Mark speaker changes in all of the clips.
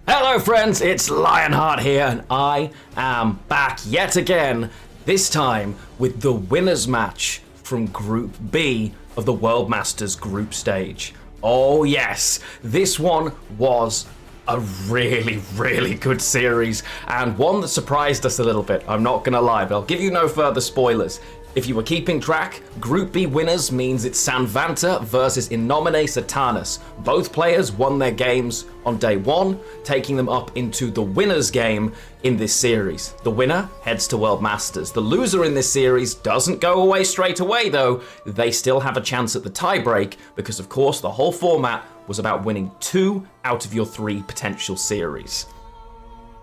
Speaker 1: Hello friends, it's Lionheart here and I am back yet again, this time with the winners match from Group B of the World Masters group stage. Oh yes, this one was a really good series and one that surprised us a little bit, I'm not gonna lie, but I'll give you no further spoilers. If you were keeping track, Group B winners means it's SaNvAnTeR versus InNomineSatanas. Both players won their games on day one, taking them up into the winner's game in this series. The winner heads to World Masters. The loser in this series doesn't go away straight away though. They still have a chance at the tiebreak because of course the whole format was about winning 2 out of your 3 potential series.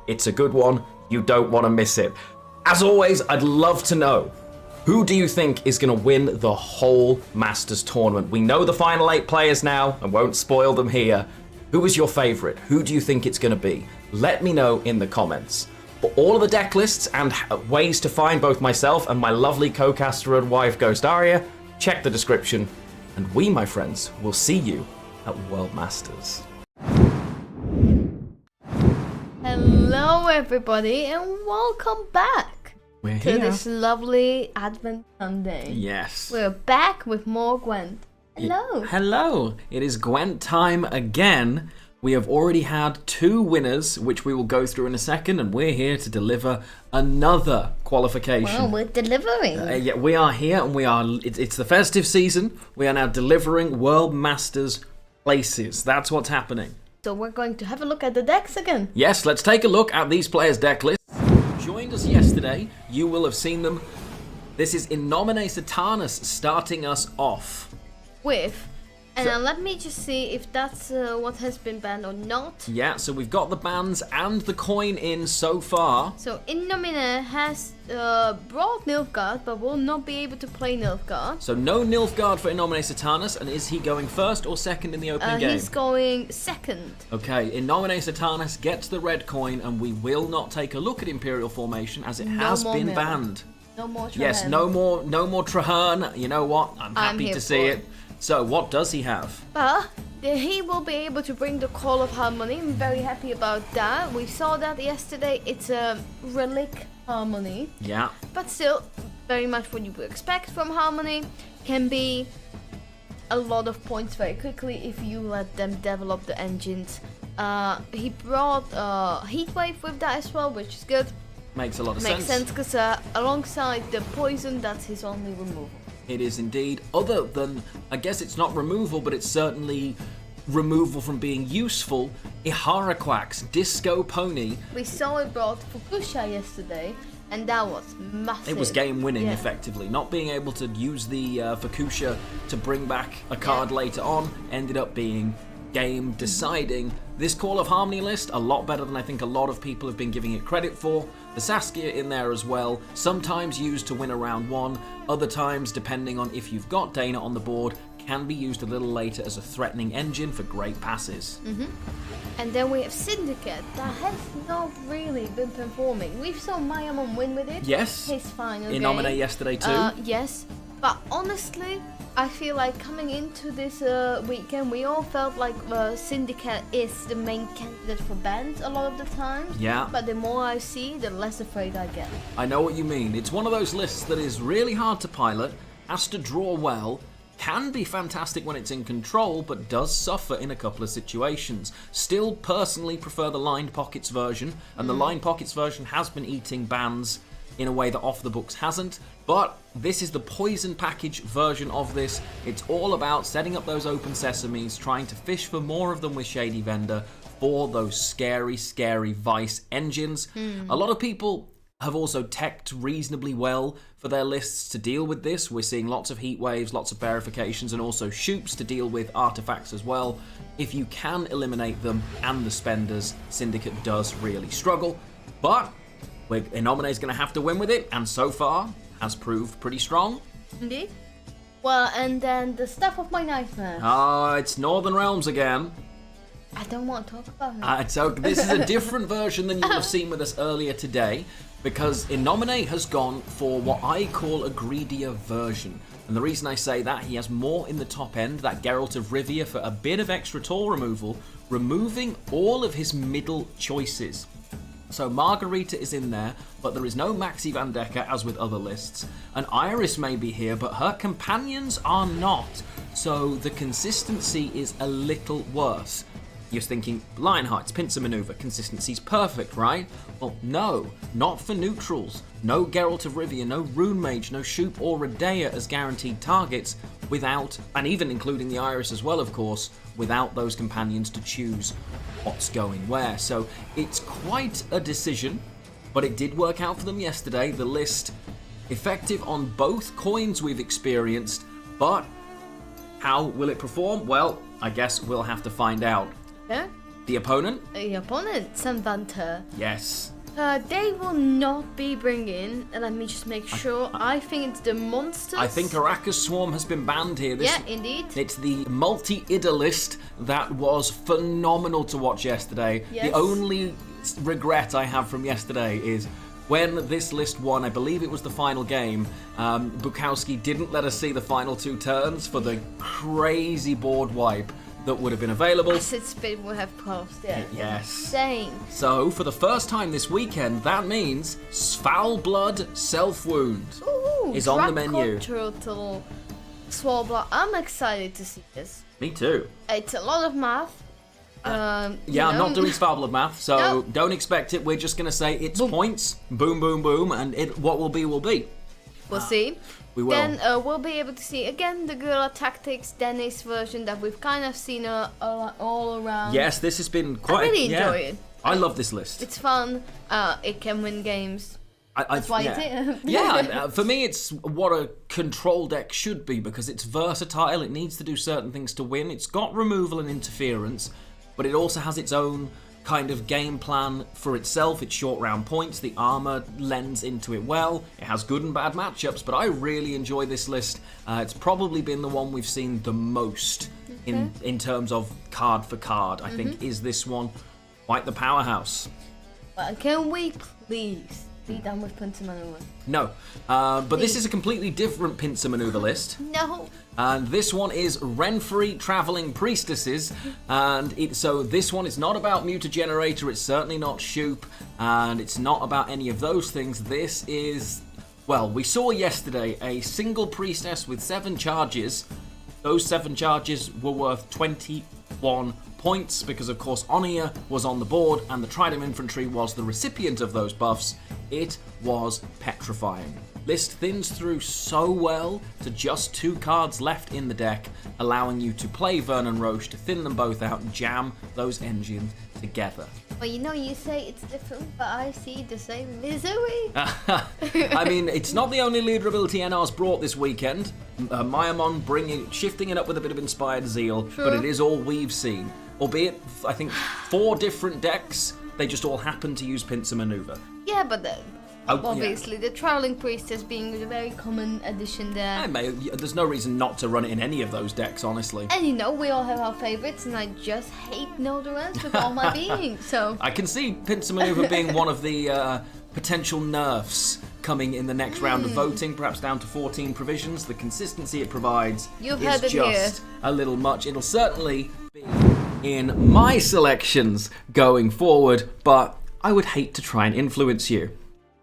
Speaker 1: It's a good one, you don't want to miss it. As always, I'd love to know, who do you think is going to win the whole Masters tournament? We know the final 8 players now and won't spoil them here. Who is your favourite? Who do you think it's going to be? Let me know in the comments. For all of the deck lists and ways to find both myself and my lovely co-caster and wife GhostArya, check the description. And we, my friends, will see you at World Masters.
Speaker 2: Hello everybody and welcome back.
Speaker 1: We're
Speaker 2: to
Speaker 1: here.
Speaker 2: This lovely Advent Sunday.
Speaker 1: Yes.
Speaker 2: We're back with more Gwent. Hello.
Speaker 1: Hello. It is Gwent time again. We have already had 2 winners, which we will go through in a second, and we're here to deliver another qualification.
Speaker 2: Well, we're delivering.
Speaker 1: Yeah, we are here, and we are. It's the festive season. We are now delivering World Masters places. That's what's happening.
Speaker 2: So we're going to have a look at the decks again.
Speaker 1: Yes, let's take a look at these players' deck lists. Joined us yesterday, you will have seen them. This is InNomineSatanas starting us off.
Speaker 2: With, and now let me just see if that's what has been banned or not.
Speaker 1: Yeah, so we've got the bans and the coin in so far.
Speaker 2: So InNomine has brought Nilfgaard, but will not be able to play Nilfgaard.
Speaker 1: So no Nilfgaard for InNomineSatanas, and is he going first or second in the opening game?
Speaker 2: He's going second.
Speaker 1: Okay, InNomineSatanas gets the red coin, and we will not take a look at Imperial Formation as it has been banned.
Speaker 2: No more Traherne.
Speaker 1: Yes, no more Traherne. You know what? I'm happy to see it. So, what does he have?
Speaker 2: But he will be able to bring the Call of Harmony. I'm very happy about that. We saw that yesterday. It's a relic Harmony.
Speaker 1: Yeah.
Speaker 2: But still, very much what you would expect from Harmony. Can be a lot of points very quickly if you let them develop the engines. He brought Heatwave with that as well, which is good.
Speaker 1: Makes a lot of sense.
Speaker 2: Makes sense because alongside the poison, that's his only removal.
Speaker 1: It is indeed. Other than, I guess it's not removal, but it's certainly removal from being useful. Iharaquax, Disco Pony.
Speaker 2: We saw it brought Fukusha yesterday, and that was massive.
Speaker 1: It was game winning, effectively. Not being able to use the Fukusha to bring back a card later on ended up being game deciding. This Call of Harmony list, a lot better than I think a lot of people have been giving it credit for. The Saskia in there as well, sometimes used to win a round 1, other times, depending on if you've got Dana on the board, can be used a little later as a threatening engine for great passes.
Speaker 2: And then we have Syndicate, that has not really been performing. We saw Mayamon win with it.
Speaker 1: Yes.
Speaker 2: His final game.
Speaker 1: InNomine yesterday too.
Speaker 2: Yes, but honestly, I feel like coming into this weekend, we all felt like Syndicate is the main candidate for bans a lot of the times.
Speaker 1: Yeah.
Speaker 2: But the more I see, the less afraid I get.
Speaker 1: I know what you mean. It's one of those lists that is really hard to pilot, has to draw well, can be fantastic when it's in control, but does suffer in a couple of situations. Still personally prefer the Lined Pockets version, and the Lined Pockets version has been eating bans in a way that Off the Books hasn't, but this is the Poison Package version of this. It's all about setting up those open sesames, trying to fish for more of them with Shady Vendor for those scary Vice engines. A lot of people have also teched reasonably well for their lists to deal with this. We're seeing lots of heat waves, lots of verifications, and also shoops to deal with artifacts as well. If you can eliminate them and the spenders, Syndicate does really struggle, but InNomine is going to have to win with it, and so far has proved pretty strong.
Speaker 2: Indeed. Well, and then the Stuff of My Nightmares.
Speaker 1: It's Northern Realms again.
Speaker 2: I don't want to talk about it.
Speaker 1: So this is a different version than you will have seen with us earlier today, because InNomine has gone for what I call a greedier version. And the reason I say that, he has more in the top end, that Geralt of Rivia for a bit of extra toll removal, removing all of his middle choices. So Margarita is in there, but there is no SaNvAnTeR as with other lists. And Iris may be here, but her companions are not. So the consistency is a little worse. You're thinking, Lionheart's pincer maneuver, consistency's perfect, right? Well, no, not for neutrals. No Geralt of Rivia, no Rune Mage, no Shoop or Redea as guaranteed targets without, and even including the Iris as well, of course, without those companions to choose what's going where. So it's quite a decision, but it did work out for them yesterday. The list effective on both coins we've experienced, but how will it perform? Well, I guess we'll have to find out.
Speaker 2: Yeah?
Speaker 1: The opponent?
Speaker 2: The opponent, SaNvAnTeR.
Speaker 1: Yes.
Speaker 2: They will not be bringing, and let me just make sure, I think it's the monsters.
Speaker 1: I think Araka's Swarm has been banned here.
Speaker 2: Yeah, indeed.
Speaker 1: It's the multi-Ida list that was phenomenal to watch yesterday.
Speaker 2: Yes.
Speaker 1: The only regret I have from yesterday is when this list won, I believe it was the final game, Bukowski didn't let us see the final 2 turns for the crazy board wipe that would have been available.
Speaker 2: Acid Spit would have closed it.
Speaker 1: Yes.
Speaker 2: Insane.
Speaker 1: So, for the first time this weekend, that means Foul Blood Self-Wound is on the menu.
Speaker 2: Turtle, Swabler. I'm excited to see this.
Speaker 1: Me too.
Speaker 2: It's a lot of math.
Speaker 1: I'm not doing Foul Blood math, so don't expect it. We're just going to say it's boom. Points, boom, boom, boom, and what will be, will be.
Speaker 2: We'll see.
Speaker 1: We will.
Speaker 2: Then we'll be able to see, again, the Guerrilla Tactics Dennis version that we've kind of seen all around.
Speaker 1: Yes, this has been quite...
Speaker 2: I really enjoy it.
Speaker 1: I love this list.
Speaker 2: It's fun. It can win games.
Speaker 1: That's why
Speaker 2: it's it.
Speaker 1: Yeah, for me it's what a control deck should be because it's versatile, it needs to do certain things to win, it's got removal and interference, but it also has its own kind of game plan for itself. It's short round points, the armor lends into it well, it has good and bad matchups, but I really enjoy this list. It's probably been the one we've seen the most in terms of card for card. I think is this one quite the powerhouse.
Speaker 2: Well, can we please be done with pincer maneuver?
Speaker 1: No, but this is a completely different pincer maneuver list.
Speaker 2: No.
Speaker 1: And this one is Renfrey Traveling Priestesses, and so this one is not about Mutagenerator, it's certainly not Shoop, and it's not about any of those things. This is, well, we saw yesterday a single priestess with 7 charges. Those 7 charges were worth 21 points because, of course, Onia was on the board and the Trident Infantry was the recipient of those buffs. It was petrifying. List thins through so well to just 2 cards left in the deck, allowing you to play Vernon Roche to thin them both out and jam those engines together.
Speaker 2: Well, you say it's different, but I see the same misery.
Speaker 1: I mean, it's not the only leader ability NR's brought this weekend. Mayamon shifting it up with a bit of Inspired Zeal, but it is all we've seen. Albeit, I think 4 different decks, they just all happen to use Pincer Maneuver.
Speaker 2: Yeah, but obviously the Traveling Priestess being a very common addition there.
Speaker 1: There's no reason not to run it in any of those decks, honestly.
Speaker 2: And we all have our favourites, and I just hate Noldorans with all my being, so...
Speaker 1: I can see Pincer Maneuver being one of the potential nerfs coming in the next round of voting, perhaps down to 14 provisions. The consistency it provides is just a little much. It'll certainly be in my selections going forward, but I would hate to try and influence you.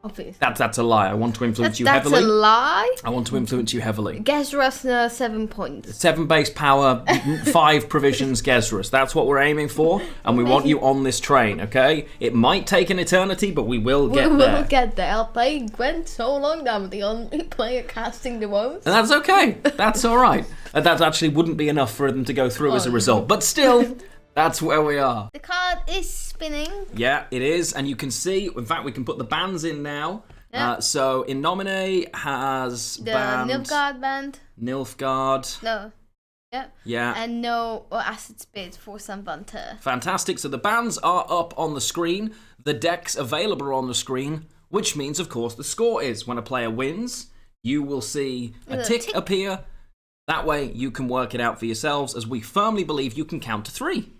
Speaker 2: Obviously.
Speaker 1: That's a lie. I want to influence you heavily.
Speaker 2: That's a lie?
Speaker 1: I want to influence you heavily.
Speaker 2: Gezras, 7 points.
Speaker 1: 7 base power, 5 provisions Gezras. That's what we're aiming for, and we want you on this train, okay? It might take an eternity, but we will get there.
Speaker 2: We will get there. I'll play Gwent so long that I'm the only player casting the woes.
Speaker 1: And that's okay. That's all right. That actually wouldn't be enough for them to go through as a result. But still, that's where we are.
Speaker 2: The card is spinning.
Speaker 1: Yeah, it is. And you can see, in fact, we can put the bans in now.
Speaker 2: Yeah.
Speaker 1: So InNomine has
Speaker 2: the
Speaker 1: banned...
Speaker 2: Nilfgaard band.
Speaker 1: Nilfgaard.
Speaker 2: No. Yeah.
Speaker 1: Yeah.
Speaker 2: And no Acid Spit for SaNvAnTeR.
Speaker 1: Fantastic. So the bans are up on the screen. The decks available are on the screen, which means, of course, the score is when a player wins, you will see a tick appear. That way you can work it out for yourselves, as we firmly believe you can count to 3.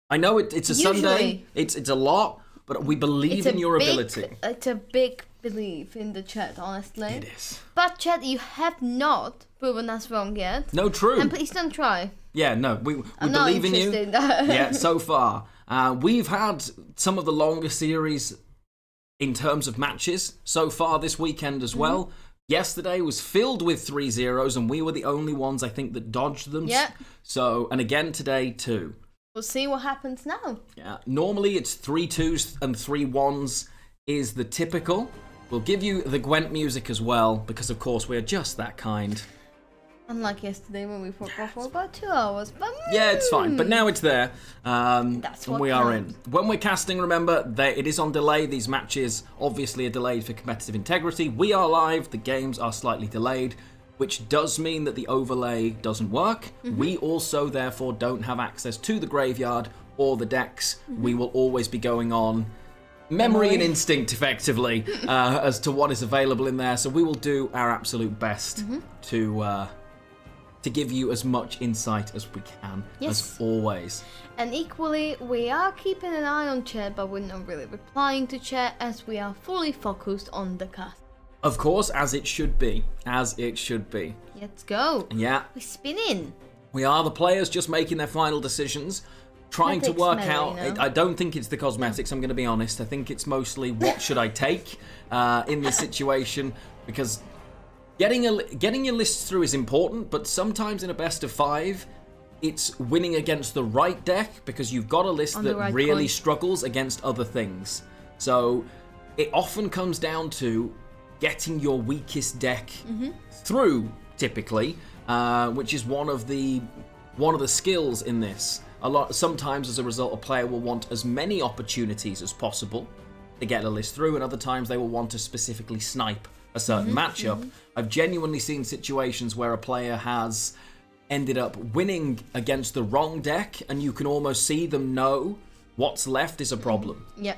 Speaker 1: I know it's a Sunday, it's a lot, but we believe in your ability.
Speaker 2: It's a big belief in the chat, honestly.
Speaker 1: It is.
Speaker 2: But chat, you have not proven us wrong yet.
Speaker 1: No, true.
Speaker 2: And please don't try.
Speaker 1: Yeah, no, we
Speaker 2: I'm
Speaker 1: believe in you.
Speaker 2: not interested in that.
Speaker 1: Yeah, so far. We've had some of the longer series in terms of matches so far this weekend as well. Yesterday was filled with 3-0s, and we were the only ones, I think, that dodged them.
Speaker 2: Yeah.
Speaker 1: So, and again today too.
Speaker 2: We'll see what happens now.
Speaker 1: Yeah. Normally it's 3 2s and 3 1s is the typical. We'll give you the Gwent music as well, because of course we're just that kind.
Speaker 2: Unlike yesterday when we forgot for about 2 hours. But
Speaker 1: yeah, it's fine. But now it's there.
Speaker 2: That's what
Speaker 1: we are in.
Speaker 2: counts.
Speaker 1: When we're casting, remember, it is on delay. These matches obviously are delayed for competitive integrity. We are live. The games are slightly delayed, which does mean that the overlay doesn't work. We also, therefore, don't have access to the graveyard or the decks. We will always be going on memory and instinct, effectively, as to what is available in there. So we will do our absolute best to give you as much insight as we can, as always.
Speaker 2: And equally, we are keeping an eye on chat, but we're not really replying to chat as we are fully focused on the cast.
Speaker 1: Of course, as it should be. As it should be.
Speaker 2: Let's go.
Speaker 1: Yeah.
Speaker 2: We're spinning.
Speaker 1: We are the players just making their final decisions, trying to work out. I don't think it's the cosmetics, I'm going to be honest. I think it's mostly what should I take in this situation, because getting your lists through is important, but sometimes in a best of 5, it's winning against the right deck, because you've got a list that really struggles against other things. So it often comes down to getting your weakest deck through, typically, which is one of the skills in this. Sometimes, as a result, a player will want as many opportunities as possible to get a list through, and other times they will want to specifically snipe a certain matchup. I've genuinely seen situations where a player has ended up winning against the wrong deck, and you can almost see them know what's left is a problem.
Speaker 2: Yeah.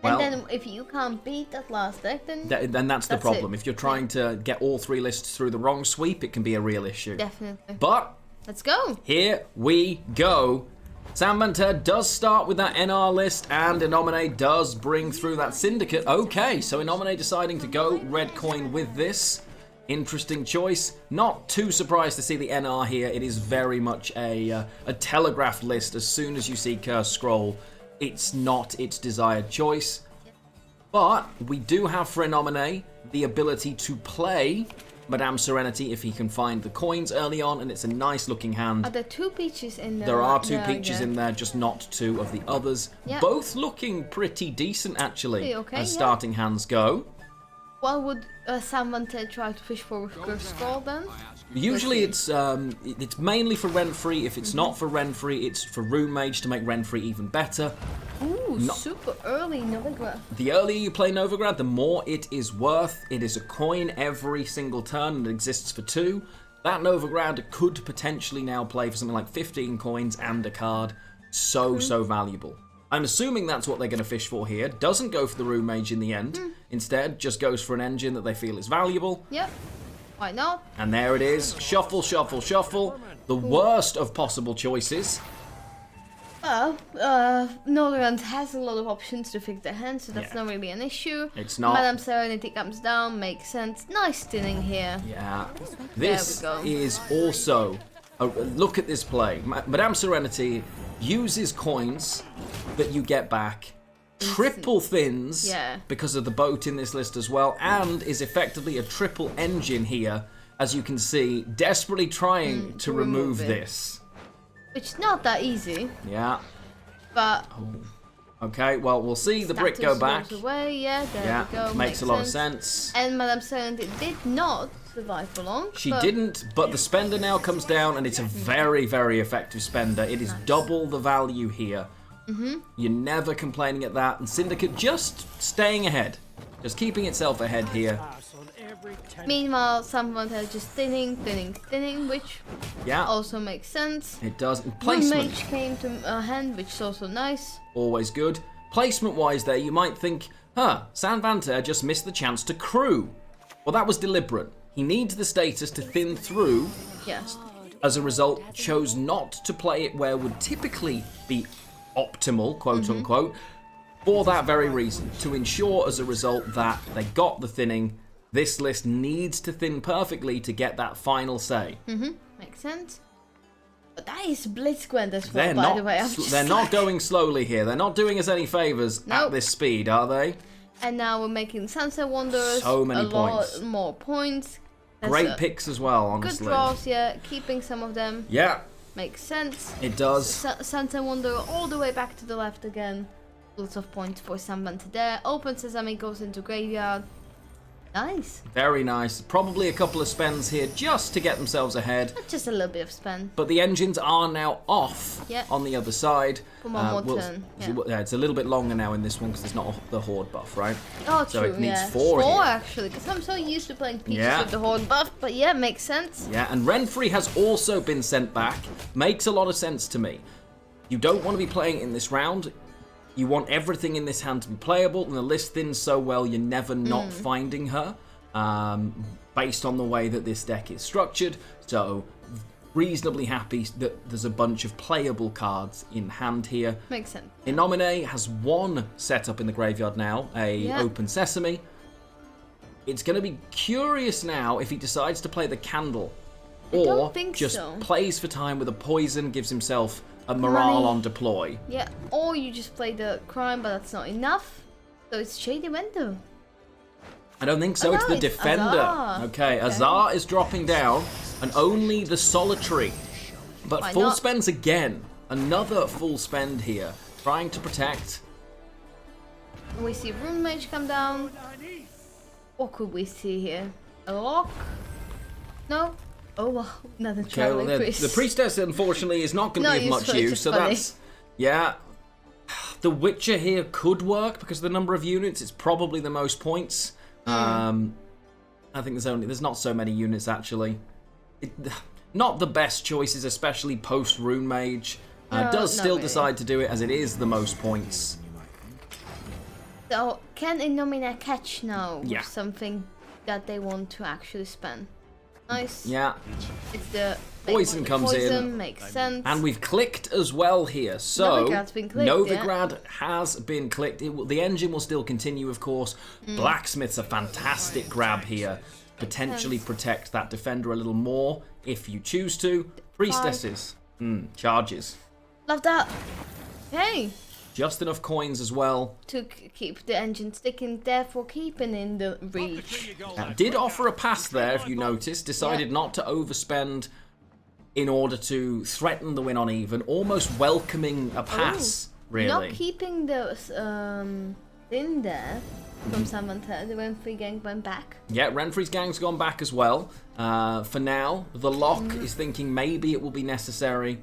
Speaker 1: Well,
Speaker 2: and then if you can't beat that last deck, then
Speaker 1: that's the problem.
Speaker 2: it.
Speaker 1: If you're trying to get all 3 lists through the wrong sweep, it can be a real issue.
Speaker 2: Definitely.
Speaker 1: But
Speaker 2: let's go.
Speaker 1: Here we go. SaNvAnTeR does start with that NR list, and InNomine does bring through that Syndicate. Okay, so InNomine deciding to go red coin with this. Interesting choice. Not too surprised to see the NR here. It is very much a telegraphed list. As soon as you see Curse Scroll, it's not its desired choice. But we do have for InNomine the ability to play Madame Serenity if he can find the coins early on, and it's a nice looking hand.
Speaker 2: Are there 2 peaches in there?
Speaker 1: There are 2 peaches in there, just not 2 of the others.
Speaker 2: Yeah.
Speaker 1: Both looking pretty decent, actually,
Speaker 2: as
Speaker 1: starting hands go.
Speaker 2: What would SaNvAnTeR try to fish for with Curse Scroll then?
Speaker 1: Usually it's mainly for Renfrey. If it's not for Renfrey, it's for Rune Mage to make Renfrey even better.
Speaker 2: Ooh, super early Novigrad.
Speaker 1: The earlier you play Novigrad, the more it is worth. It is a coin every single turn, and it exists for 2. That Novigrad could potentially now play for something like 15 coins and a card. So valuable. I'm assuming that's what they're going to fish for here. Doesn't go for the Rune Mage in the end. Instead, just goes for an engine that they feel is valuable.
Speaker 2: Yep. Why not?
Speaker 1: And there it is. Shuffle, shuffle, shuffle. The worst of possible choices.
Speaker 2: Well, Northrend has a lot of options to fix their hand, so that's not really an issue.
Speaker 1: It's not.
Speaker 2: Madame Serenity comes down, makes sense. Nice thinning here.
Speaker 1: Yeah. This is also... look at this play. Madame Serenity uses coins that you get back, triple thins because of the boat in this list as well, and is effectively a triple engine here, as you can see, desperately trying to remove this.
Speaker 2: Which is not that easy.
Speaker 1: Yeah.
Speaker 2: But...
Speaker 1: Okay, well, we'll see the brick go back.
Speaker 2: Away. Yeah, there we go.
Speaker 1: Makes a lot of sense.
Speaker 2: And Madame Serenity did not survive for long.
Speaker 1: She didn't, but the spender now comes down, and it's a very, very effective spender. It is double the value here. You're never complaining at that. And Syndicate just staying ahead. Just keeping itself ahead here.
Speaker 2: Meanwhile, SaNvAnTeR just thinning, which also makes sense.
Speaker 1: It does. Placement.
Speaker 2: Mage came to hand, which is also nice.
Speaker 1: Always good. Placement-wise there, you might think, SaNvAnTeR just missed the chance to crew. Well, that was deliberate. He needs the status to thin through.
Speaker 2: Yes.
Speaker 1: As a result, chose not to play it where would typically be optimal, quote-unquote, For that very reason, to ensure as a result that they got the thinning, this list needs to thin perfectly to get that final say.
Speaker 2: Makes sense. But that is Blitzgwent as well, by the way.
Speaker 1: They're not going slowly here. They're not doing us any favors at this speed, are they?
Speaker 2: And now we're making Sunset Wanderers.
Speaker 1: So many points.
Speaker 2: Lot more points.
Speaker 1: Great picks as well, honestly.
Speaker 2: Good draws, yeah. Keeping some of them.
Speaker 1: Yeah.
Speaker 2: Makes sense.
Speaker 1: It does.
Speaker 2: Sunset Wanderer all the way back to the left again. Lots of points for SaNvAnTeR there. Open Sesame goes into graveyard. Nice.
Speaker 1: Very nice. Probably a couple of spends here just to get themselves ahead.
Speaker 2: Just a little bit of spend.
Speaker 1: But the engines are now off on the other side.
Speaker 2: For one more turn.
Speaker 1: Yeah, it's a little bit longer now in this one because there's not the Horde buff, right?
Speaker 2: Oh,
Speaker 1: so
Speaker 2: true,
Speaker 1: it needs
Speaker 2: yeah.
Speaker 1: 4
Speaker 2: 4
Speaker 1: here.
Speaker 2: actually, because I'm so used to playing Peaches with the Horde buff. But yeah, makes sense.
Speaker 1: Yeah, and Renfrey has also been sent back. Makes a lot of sense to me. You don't want to be playing in this round. You want everything in this hand to be playable, and the list thins so well you're never not finding her. Based on the way that this deck is structured, so reasonably happy that there's a bunch of playable cards in hand here.
Speaker 2: Makes sense.
Speaker 1: InNomine has 1 setup in the graveyard now, Open Sesame. It's going to be curious now if he decides to play the Candle, or just plays for time with a poison, gives himself a morale on deploy.
Speaker 2: Yeah, or you just play the Crime, but that's not enough. So it's Shady Window.
Speaker 1: I don't think so, it's the Defender.
Speaker 2: Azar.
Speaker 1: Okay, Azar is dropping down, and only the Solitary. But full spends again. Another full spend here, trying to protect.
Speaker 2: We see Rune Mage come down. What could we see here? A lock? No? Oh, wow, another traveling priest.
Speaker 1: The Priestess, unfortunately, is not going to be of much use, so
Speaker 2: funny.
Speaker 1: that's... Yeah. The Witcher here could work because of the number of units. It's probably the most points. I think there's not so many units actually. Not the best choices, especially post Rune Mage. Does still decide to do it as it is the most points.
Speaker 2: So can InNomineSatanas catch now with something that they want to actually spend? Nice.
Speaker 1: Yeah.
Speaker 2: It's the
Speaker 1: poison comes in.
Speaker 2: Makes sense.
Speaker 1: And we've clicked as well here. So
Speaker 2: Novigrad's been clicked,
Speaker 1: Novigrad has been clicked. The engine will still continue, of course. Blacksmith's a fantastic grab here. Potentially protect that defender a little more if you choose to. Priestesses. Charges.
Speaker 2: Love that. Hey.
Speaker 1: Just enough coins as well.
Speaker 2: To keep the engine sticking, therefore keeping in the reach.
Speaker 1: Did offer a pass there, if you noticed. Decided not to overspend in order to threaten the win on even. Almost welcoming a pass, really.
Speaker 2: Not keeping those in there from SaNvAnTeR. The Renfrey gang went back. Yeah,
Speaker 1: Renfrey's gang's gone back as well. For now, the lock is thinking maybe it will be necessary.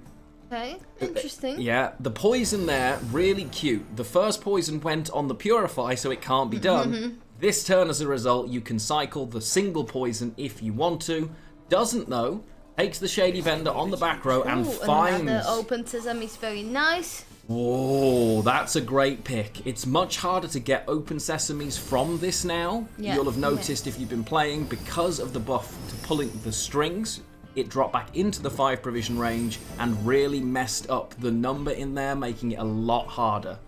Speaker 2: Okay, interesting.
Speaker 1: Yeah, the poison there, really cute. The first poison went on the Purify, so it can't be done. This turn, as a result, you can cycle the single poison if you want to. Doesn't though. Takes the Shady Vendor on the back row and finds...
Speaker 2: The Open Sesame is very nice.
Speaker 1: Oh, that's a great pick. It's much harder to get Open Sesames from this now. You'll have noticed if you've been playing, because of the buff to pulling the strings, it dropped back into the 5 provision range and really messed up the number in there, making it a lot harder.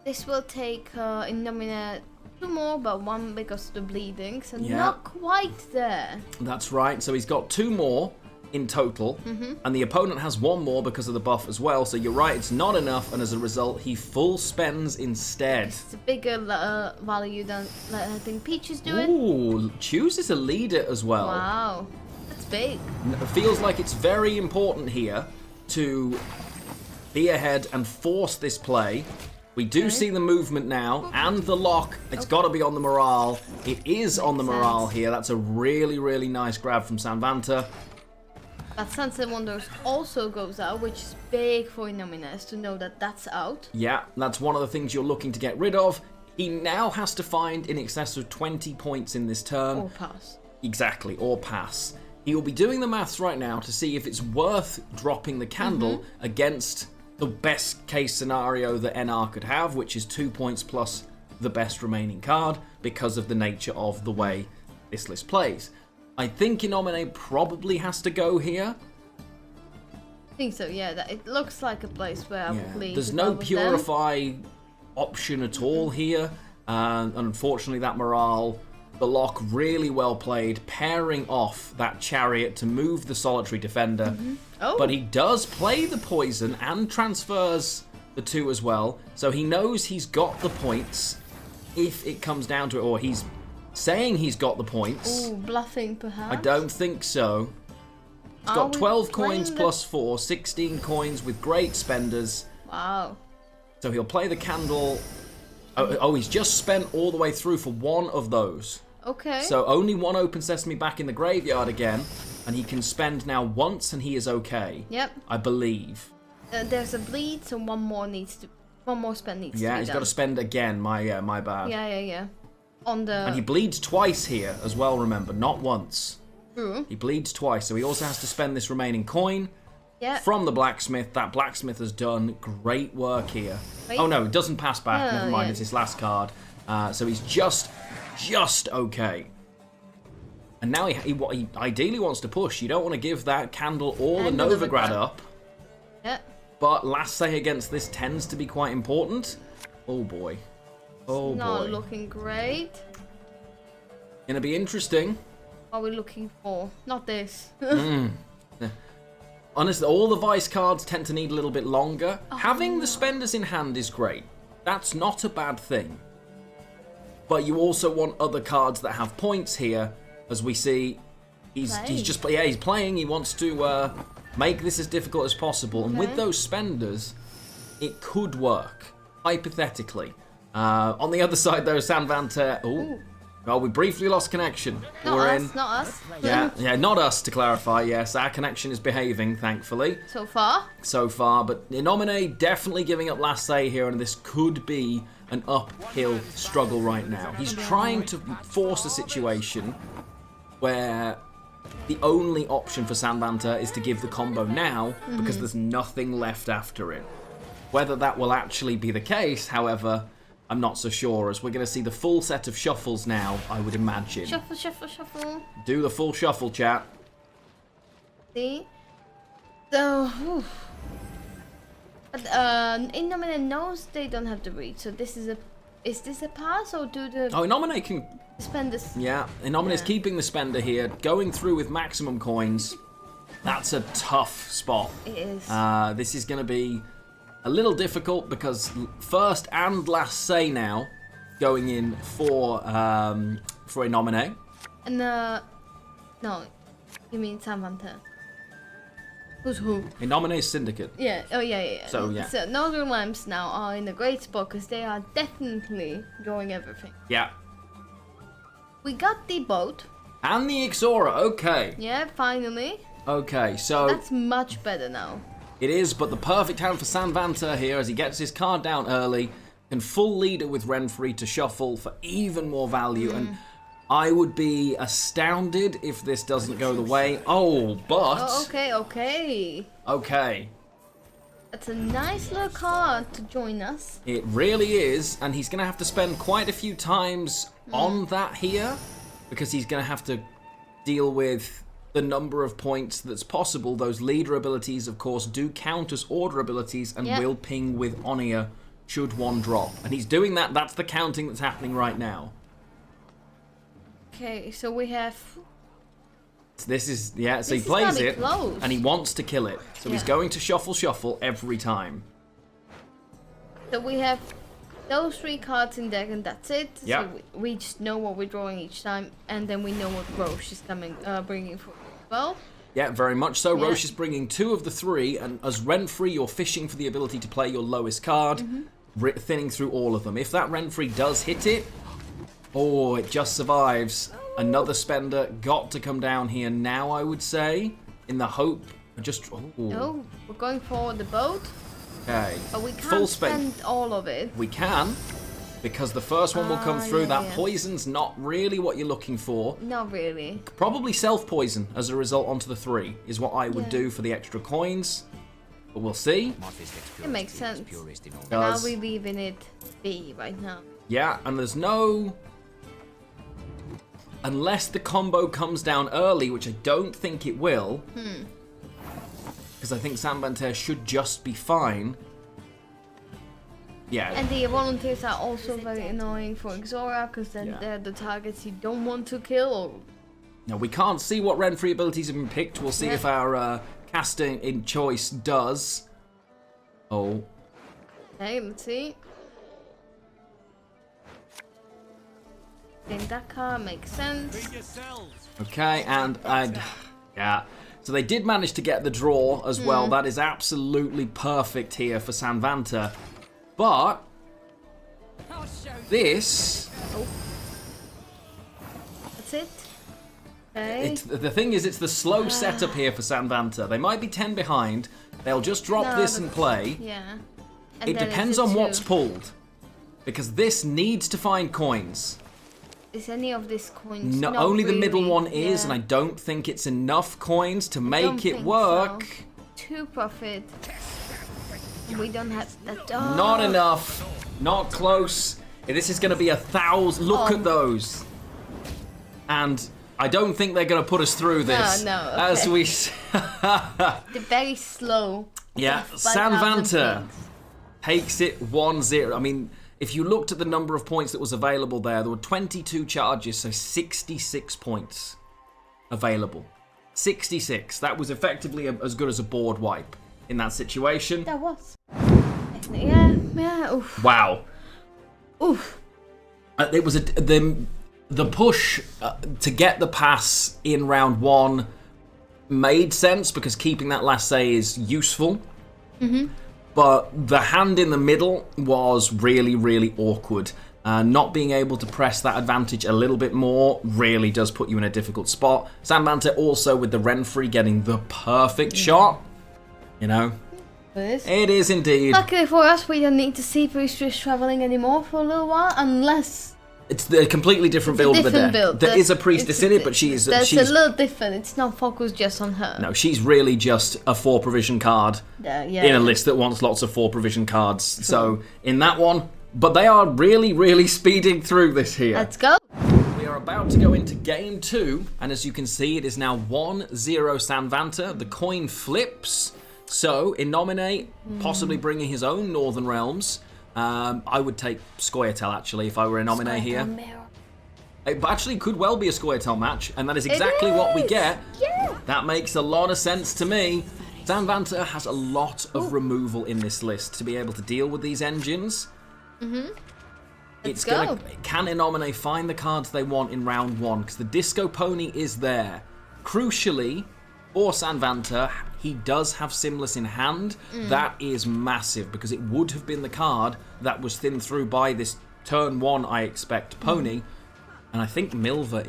Speaker 2: This will take InNomineSatanas 2 more, but 1 because of the bleeding, so not quite there.
Speaker 1: That's right, so he's got 2 more in total, and the opponent has 1 more because of the buff as well, so you're right, it's not enough, and as a result, he full spends instead.
Speaker 2: It's a bigger value than I think Peach is doing.
Speaker 1: Ooh, chooses a leader as well.
Speaker 2: Wow. Big.
Speaker 1: It feels like it's very important here to be ahead and force this play. We do see the movement now and the lock. It's got to be on the morale. It is on the morale here. That's a really, really nice grab from SaNvAnTeR.
Speaker 2: But Sunset Wanderers also goes out, which is big for InNomineSatanas to know that that's out.
Speaker 1: Yeah, that's one of the things you're looking to get rid of. He now has to find in excess of 20 points in this turn.
Speaker 2: Or pass.
Speaker 1: Exactly, or pass. He will be doing the maths right now to see if it's worth dropping the Candle against the best case scenario that NR could have, which is 2 points plus the best remaining card because of the nature of the way this list plays. I think InNomineSatanas probably has to go here.
Speaker 2: I think so, yeah. It looks like a place where I would leave.
Speaker 1: There's no Purify option at all here. Unfortunately, that morale, the lock really well played, pairing off that chariot to move the solitary defender. But he does play the poison and transfers the 2 as well. So he knows he's got the points if it comes down to it, or he's saying he's got the points.
Speaker 2: Ooh, bluffing perhaps?
Speaker 1: I don't think so. He's got 12 coins plus 4, 16 coins with great spenders.
Speaker 2: Wow.
Speaker 1: So he'll play the candle. Oh, he's just spent all the way through for one of those.
Speaker 2: Okay.
Speaker 1: So only one open sesame back in the graveyard again, and he can spend now once, and he is okay.
Speaker 2: Yep.
Speaker 1: I believe.
Speaker 2: There's a bleed, so one more spend needs to be done.
Speaker 1: Yeah, he's got to spend again. My bad.
Speaker 2: Yeah. On the.
Speaker 1: And he bleeds twice here as well. Remember, not once.
Speaker 2: True.
Speaker 1: He bleeds twice, so he also has to spend this remaining coin.
Speaker 2: Yeah.
Speaker 1: From the blacksmith. That blacksmith has done great work here.
Speaker 2: Wait.
Speaker 1: Oh no, it doesn't pass back. Never mind,
Speaker 2: yeah.
Speaker 1: it's his last card. So he's just okay. And now he ideally wants to push. You don't want to give that candle or the Novigrad up.
Speaker 2: Yeah.
Speaker 1: But last say against this tends to be quite important. Oh boy. Oh boy.
Speaker 2: Not looking great.
Speaker 1: Gonna be interesting.
Speaker 2: What are we looking for? Not this.
Speaker 1: Honestly, all the Vice cards tend to need a little bit longer. Having the spenders in hand is great. That's not a bad thing. But you also want other cards that have points here. As we see, he's playing. He wants to make this as difficult as possible. And with those spenders, it could work, hypothetically. On the other side, though, SaNvAnTeR. Ooh. Well, we briefly lost connection.
Speaker 2: Not us.
Speaker 1: Yeah, not us, to clarify. Yes, our connection is behaving, thankfully.
Speaker 2: So far.
Speaker 1: But InNomine definitely giving up last say here, and this could be an uphill struggle right now. He's trying to force a situation where the only option for SaNvAnTeR is to give the combo now, because there's nothing left after it. Whether that will actually be the case, however, I'm not so sure, as we're going to see the full set of shuffles now, I would imagine.
Speaker 2: Shuffle.
Speaker 1: Do the full shuffle, chat.
Speaker 2: See? So, but InNomine knows they don't have the read, so is this a pass, or do the...
Speaker 1: Oh, InNomine can...
Speaker 2: Spend this...
Speaker 1: Yeah, InNomine is keeping the spender here, going through with maximum coins. That's a tough spot.
Speaker 2: It is.
Speaker 1: This is going to be a little difficult, because first and last say now going in for InNomine.
Speaker 2: And no, you mean SaNvAnTeR. Who's who?
Speaker 1: InNomine's Syndicate.
Speaker 2: Yeah. Oh yeah.
Speaker 1: So yeah.
Speaker 2: So Northern Lamps now are in a great spot because they are definitely drawing everything.
Speaker 1: Yeah.
Speaker 2: We got the boat.
Speaker 1: And the Ixora. Okay.
Speaker 2: Yeah, finally.
Speaker 1: Okay, so
Speaker 2: that's much better now.
Speaker 1: It is, but the perfect hand for SaNvAnTeR here, as he gets his card down early, can full lead it with Renfrey to shuffle for even more value, and I would be astounded if this doesn't go the way. Oh, but...
Speaker 2: Oh, okay.
Speaker 1: Okay.
Speaker 2: That's a nice little card to join us.
Speaker 1: It really is, and he's going to have to spend quite a few times on that here, because he's going to have to deal with the number of points that's possible. Those leader abilities, of course, do count as order abilities and will ping with Onia should one drop. And he's doing that. That's the counting that's happening right now.
Speaker 2: Okay, so we have...
Speaker 1: This is, yeah, so he plays it, and he wants to kill it. So he's going to shuffle every time.
Speaker 2: So we have those 3 cards in deck, and that's it.
Speaker 1: Yeah.
Speaker 2: So we just know what we're drawing each time, and then we know what Roche is bringing for as well.
Speaker 1: Yeah, very much so. Roche is bringing 2 of the 3, and as Renfrey, you're fishing for the ability to play your lowest card, thinning through all of them. If that Renfrey does hit it, oh, it just survives. Another spender got to come down here now, I would say, in the hope of just...
Speaker 2: Oh, we're going for the boat.
Speaker 1: Okay.
Speaker 2: But we can't spend all of it.
Speaker 1: We can, because the first one will come through. That poison's not really what you're looking for.
Speaker 2: Not really.
Speaker 1: Probably self-poison as a result onto the 3 is what I would do for the extra coins. But we'll see.
Speaker 2: It makes sense. Now we're leaving it be right now.
Speaker 1: Yeah, and there's no... Unless the combo comes down early, which I don't think it will. Because I think SaNvAnTeR should just be fine. Yeah.
Speaker 2: And the volunteers are also very annoying for GhostArya because then they're the targets you don't want to kill. Or...
Speaker 1: Now, we can't see what Renfrey abilities have been picked. We'll see if our casting in choice does. Oh.
Speaker 2: Okay, let's see. I think that car makes sense.
Speaker 1: Okay, and yeah. So they did manage to get the draw as well. That is absolutely perfect here for SaNvAnTeR. But this...
Speaker 2: Oh. That's it. Okay.
Speaker 1: The thing is, it's the slow setup here for SaNvAnTeR. They might be 10 behind. They'll just drop this and play.
Speaker 2: Yeah.
Speaker 1: It depends on what's pulled. Because this needs to find coins.
Speaker 2: Is any of these coins?
Speaker 1: No,
Speaker 2: not
Speaker 1: only the
Speaker 2: really,
Speaker 1: middle one is, and I don't think it's enough coins to make it
Speaker 2: think
Speaker 1: work.
Speaker 2: So. To profit. We don't have that. Oh.
Speaker 1: Not enough. Not close. This is going to be 1,000. Look at those. And I don't think they're going to put us through this.
Speaker 2: No, okay.
Speaker 1: As we...
Speaker 2: They're very slow.
Speaker 1: Yeah, SaNvAnTeR takes it 1-0. I mean, if you looked at the number of points that was available there were 22 charges, so 66 points available. 66. That was effectively as good as a board wipe in that situation.
Speaker 2: That was. Yeah. Oof.
Speaker 1: Wow.
Speaker 2: Oof.
Speaker 1: It was the push to get the pass in round 1 made sense because keeping that last say is useful. But the hand in the middle was really, really awkward. Not being able to press that advantage a little bit more really does put you in a difficult spot. SaNvAnTeR also with the Renfrey getting the perfect shot. You know? It is indeed.
Speaker 2: Luckily for us, we don't need to see Priestess traveling anymore for a little while, unless...
Speaker 1: It's the completely different build of the deck.
Speaker 2: Build.
Speaker 1: There is a priestess in it, but she's
Speaker 2: a little different. It's not focused just on her.
Speaker 1: No, she's really just a 4 provision card in a list that wants lots of 4 provision cards. Cool. So in that one, but they are really, really speeding through this here.
Speaker 2: Let's go.
Speaker 1: We are about to go into game 2, and as you can see, it is now 1-0 SaNvAnTeR. The coin flips. So InNominate, possibly bringing his own Northern Realms. I would take Scoia'tael, actually, if I were InNominate here. It actually could well be a Scoia'tael match, and that is exactly what we get.
Speaker 2: Yeah.
Speaker 1: That makes a lot of sense to me. SaNvAnTeR has a lot of removal in this list to be able to deal with these engines.
Speaker 2: Let's go.
Speaker 1: Can InNominate find the cards they want in round 1? Because the Disco Pony is there. Crucially, for SaNvAnTeR, he does have Simless in hand. That is massive because it would have been the card that was thinned through by this turn 1, I expect, Pony. And I think Milva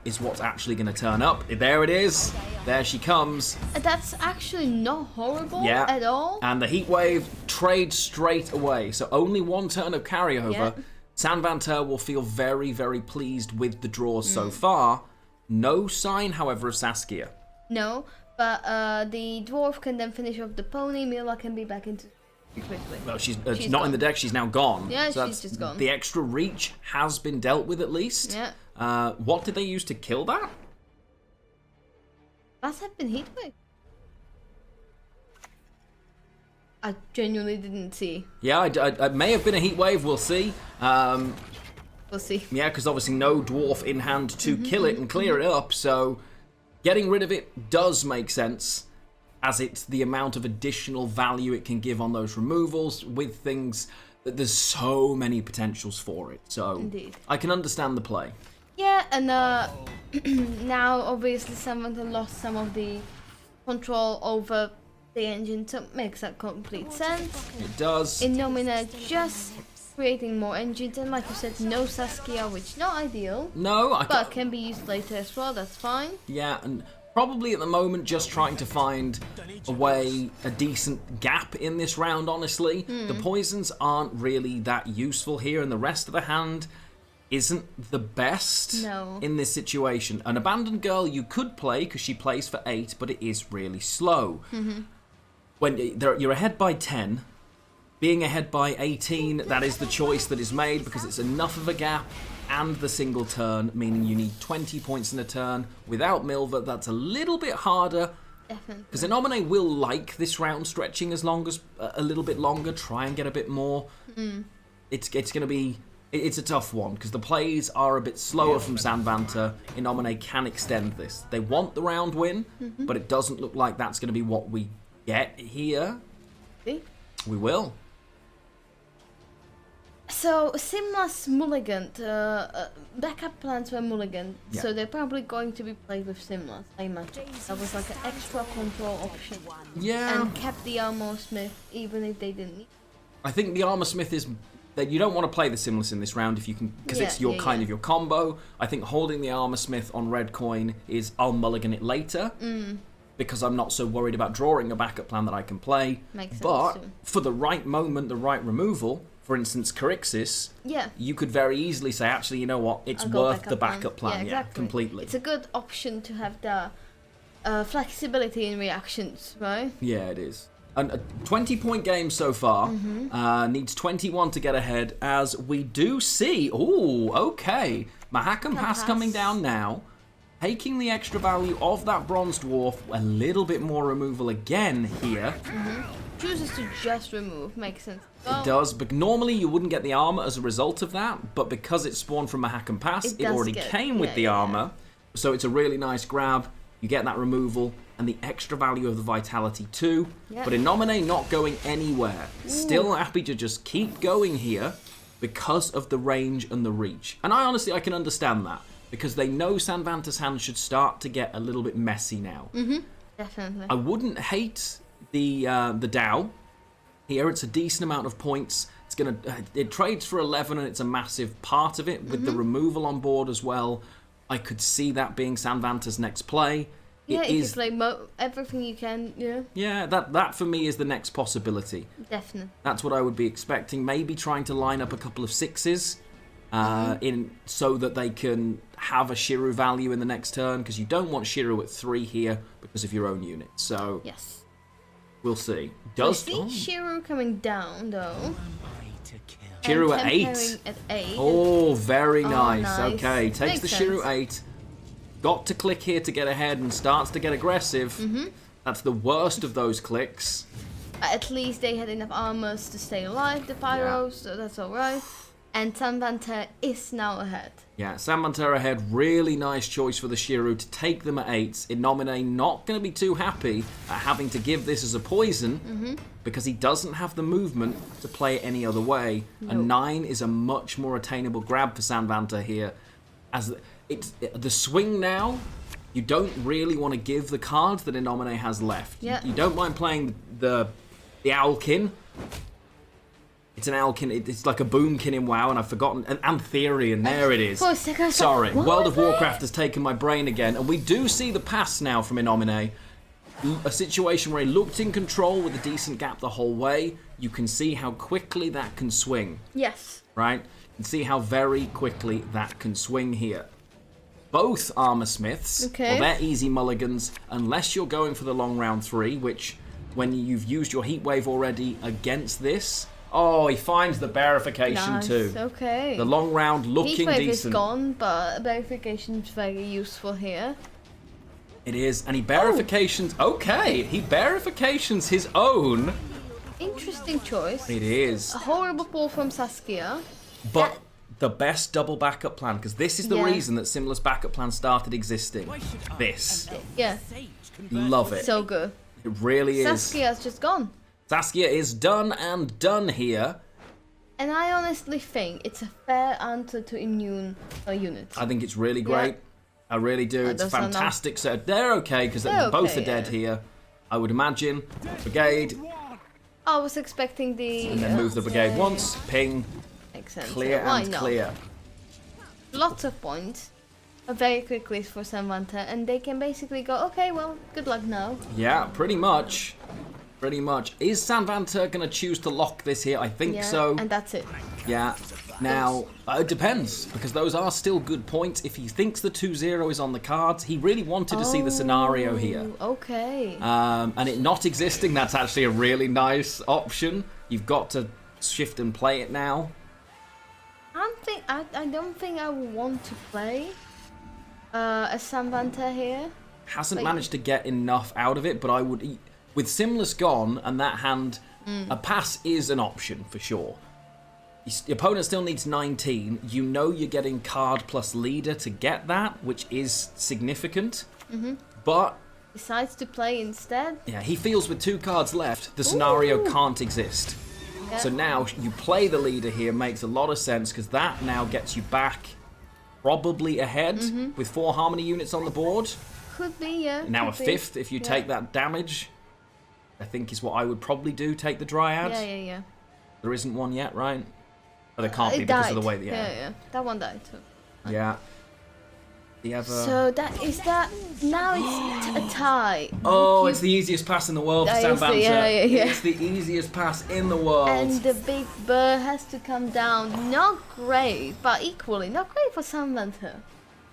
Speaker 1: is what's actually going to turn up. There it is. There she comes.
Speaker 2: That's actually not horrible at all.
Speaker 1: And the Heatwave trades straight away. So only 1 turn of carryover.
Speaker 2: Yeah.
Speaker 1: SaNvAnTeR will feel very, very pleased with the draws so far. No sign, however, of Saskia.
Speaker 2: No. But the dwarf can then finish off the pony. Mila can be back into quickly.
Speaker 1: Well, she's not in the deck. She's now gone.
Speaker 2: Yeah,
Speaker 1: so
Speaker 2: she's just gone.
Speaker 1: The extra reach has been dealt with at least.
Speaker 2: Yeah.
Speaker 1: What did they use to kill that?
Speaker 2: Must have been Heatwave. I genuinely didn't see.
Speaker 1: Yeah, I may have been a Heatwave. We'll see.
Speaker 2: We'll see.
Speaker 1: Yeah, because obviously no dwarf in hand to kill it and clear it up. So getting rid of it does make sense, as it's the amount of additional value it can give on those removals with things that there's so many potentials for it. So
Speaker 2: Indeed.
Speaker 1: I can understand the play.
Speaker 2: Yeah, and now obviously SaNvAnTeR lost some of the control over the engine, so it makes that complete sense.
Speaker 1: It does.
Speaker 2: InNominate just creating more engines, and like you said, no Saskia, which not ideal.
Speaker 1: No,
Speaker 2: but can be used later as well. That's fine.
Speaker 1: Yeah, and probably at the moment just trying to find a decent gap in this round, honestly. The poisons aren't really that useful here, and the rest of the hand isn't the best in this situation. An Abandoned Girl you could play because she plays for 8, but it is really slow. When you're ahead by 10, being ahead by 18, that is the choice that is made because it's enough of a gap and the single turn, meaning you need 20 points in a turn. Without Milva, that's a little bit harder,
Speaker 2: Definitely.
Speaker 1: Because InNomine will like this round stretching as long as a little bit longer, try and get a bit more. It's going to be... It's a tough one, because the plays are a bit slower from SaNvAnTeR. InNomine can extend this. They want the round win, but it doesn't look like that's going to be what we get here.
Speaker 2: See?
Speaker 1: We will.
Speaker 2: So, Simla's mulligan, backup plans were mulligan, so they're probably going to be played with Simlas, I imagine. That was like an extra control option.
Speaker 1: Yeah.
Speaker 2: And kept the Armor Smith, even if they didn't need.
Speaker 1: I think the Armor Smith is... that you don't want to play the Simless in this round if you can, because it's your kind of your combo. I think holding the Armor Smith on red coin is I'll mulligan it later, because I'm not so worried about drawing a backup plan that I can play.
Speaker 2: Makes sense
Speaker 1: but
Speaker 2: too.
Speaker 1: for the right moment, the right removal, for instance, Charixis, you could very easily say, actually, you know what, it's worth the backup plan.
Speaker 2: Yeah, exactly.
Speaker 1: Completely.
Speaker 2: It's a good option to have the flexibility in reactions, right?
Speaker 1: Yeah, it is. And a 20-point game so far. Needs 21 to get ahead, as we do see... Ooh, okay. Mahakam Pass coming down now. Taking the extra value of that Bronze Dwarf. A little bit more removal again here.
Speaker 2: Chooses to just remove, makes sense.
Speaker 1: It does, but normally you wouldn't get the armor as a result of that, but because it spawned from Mahakam Pass, it already came with the armor. So it's a really nice grab. You get that removal and the extra value of the vitality too. But InNomine not going anywhere. Still happy to just keep going here because of the range and the reach. And I can understand that, because they know SaNvAnTeR's hand should start to get a little bit messy now.
Speaker 2: Definitely.
Speaker 1: I wouldn't hate the Dow. Here it's a decent amount of points. It trades for 11 and it's a massive part of it with the removal on board as well. I could see that being SaNvAnTeR's next play.
Speaker 2: Yeah, you can play everything you can,
Speaker 1: Yeah, that for me is the next possibility.
Speaker 2: Definitely.
Speaker 1: That's what I would be expecting. Maybe trying to line up a couple of 6s in so that they can have a Shiru value in the next turn, because you don't want Shiru at 3 here because of your own unit. So
Speaker 2: yes,
Speaker 1: we'll see.
Speaker 2: I see Shiru coming down though.
Speaker 1: Shiru at 8. Oh, very nice. Okay, takes the Shiru 8. Got to click here to get ahead and starts to get aggressive. That's the worst of those clicks.
Speaker 2: At least they had enough armors to stay alive, the Pyros, so that's alright. And SaNvAnTeR is now ahead. Yeah,
Speaker 1: SaNvAnTeR ahead. Really nice choice for the Shiru to take them at 8s. InNomine not going to be too happy at having to give this as a poison, because he doesn't have the movement to play it any other way. A 9 is a much more attainable grab for SaNvAnTeR here. As the swing now, you don't really want to give the cards that InNomine has left. You don't mind playing the Owlkin. It's an Owlkin, it's like a Boomkin in WoW, and I've forgotten, an Antherian, there it is. Sorry, World of Warcraft has taken my brain again, and we do see the pass now from InNomine. A situation where he looked in control with a decent gap the whole way. You can see how quickly that can swing.
Speaker 2: Yes.
Speaker 1: Right? You can see how very quickly that can swing here. Both Armor Smiths, well, they're easy mulligans, unless you're going for the long round 3, which, when you've used your Heat Wave already against this... Oh, he finds the Barification too.
Speaker 2: Okay.
Speaker 1: The long round looking
Speaker 2: Heat Wave
Speaker 1: decent.
Speaker 2: is gone, but Barification is very useful here.
Speaker 1: It is, and he Barifications... Okay, he Barifications his own.
Speaker 2: Interesting choice.
Speaker 1: It is.
Speaker 2: A horrible pull from Saskia.
Speaker 1: But the best double backup plan, because this is the reason that Simla's backup plan started existing. This.
Speaker 2: Yeah.
Speaker 1: Love it.
Speaker 2: So good.
Speaker 1: It really is.
Speaker 2: Saskia's just gone.
Speaker 1: Saskia is done and done here.
Speaker 2: And I honestly think it's a fair answer to immune units.
Speaker 1: I think it's really great. I really do. It's a fantastic set. They're okay, because both are dead here. I would imagine. Brigade.
Speaker 2: I was expecting the...
Speaker 1: And then move the brigade once. Ping.
Speaker 2: Makes sense.
Speaker 1: Clear and clear.
Speaker 2: Lots of points. Very quickly for SaNvAnTeR, and they can basically go, okay, well, good luck now.
Speaker 1: Yeah, pretty much. Pretty much. Is SaNvAnTeR going to choose to lock this here? I think so.
Speaker 2: And that's it.
Speaker 1: Yeah. Now, it depends, because those are still good points. If he thinks the 2-0 is on the cards, he really wanted to see the scenario here.
Speaker 2: Okay.
Speaker 1: And it not existing, that's actually a really nice option. You've got to shift and play it now.
Speaker 2: I don't think I want to play a SaNvAnTeR here.
Speaker 1: hasn't managed to get enough out of it, but I would... With Simless gone and that hand, a pass is an option for sure. Your opponent still needs 19. You know you're getting card plus leader to get that, which is significant. But...
Speaker 2: Decides to play instead.
Speaker 1: Yeah, he feels with 2 cards left, the scenario can't exist. Yeah. So now you play the leader here, makes a lot of sense, because that now gets you back probably ahead with 4 harmony units on the board.
Speaker 2: Could be, yeah.
Speaker 1: Now a 5th if you take that damage. I think is what I would probably do, take the Dryad.
Speaker 2: Yeah.
Speaker 1: There isn't one yet, right? Oh, there can't be because of the way...
Speaker 2: Yeah. That one died too.
Speaker 1: Yeah. The other...
Speaker 2: So that... Now it's a tie.
Speaker 1: Oh, it's the easiest pass in the world for SaNvAnTeR.
Speaker 2: Yeah.
Speaker 1: It's the easiest pass in the world.
Speaker 2: And the big bird has to come down. Not great, but equally not great for SaNvAnTeR.